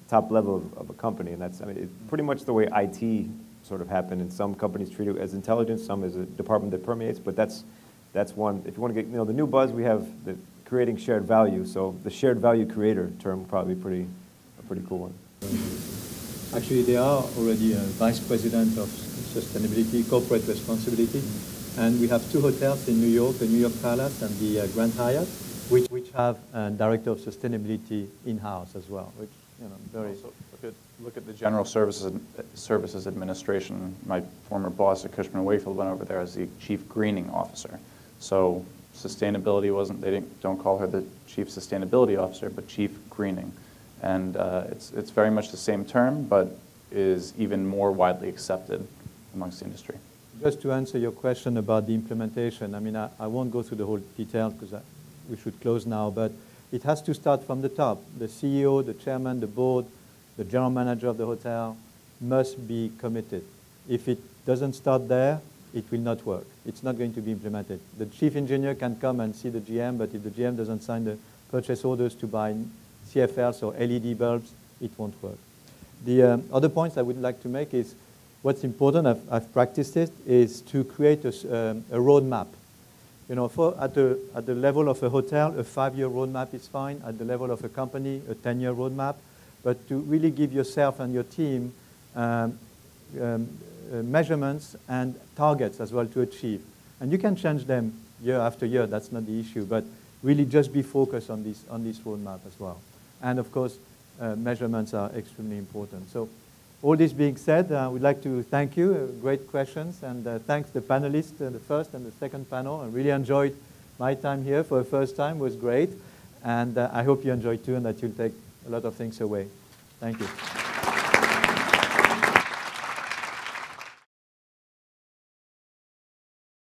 top level of a company, and that's, I mean, it's pretty much the way IT sort of happened, and some companies treat it as intelligence, some as a department that permeates, but that's one. If you want to get, the new buzz, we have the creating shared value, so the shared value creator term would probably be a pretty cool one. Actually, there are already a vice president of sustainability, corporate responsibility, and we have 2 hotels in New York, the New York Palace and the Grand Hyatt, which have a director of sustainability in-house as well, which, very... Also, look at the General Services Administration. My former boss at Cushman & Wakefield went over there as the Chief Greening Officer. So sustainability don't call her the Chief Sustainability Officer, but Chief Greening. And it's very much the same term, but is even more widely accepted amongst the industry. Just to answer your question about the implementation, I mean, I won't go through the whole detail because we should close now, but it has to start from the top. The CEO, the chairman, the board, the general manager of the hotel must be committed. If it doesn't start there, it will not work. It's not going to be implemented. The chief engineer can come and see the GM, but if the GM doesn't sign the purchase orders to buy CFLs or LED bulbs, it won't work. The other points I would like to make is what's important, I've practiced it, is to create a roadmap. At the level of a hotel, a 5-year roadmap is fine. At the level of a company, a 10-year roadmap. But to really give yourself and your team measurements and targets as well to achieve. And you can change them year after year, that's not the issue, but really just be focused on this roadmap as well. And of course, measurements are extremely important. So all this being said, we'd like to thank you, great questions, and thanks the panelists, the first and the second panel. I really enjoyed my time here for the first time, it was great. And I hope you enjoyed too, and that you'll take a lot of things away. Thank you.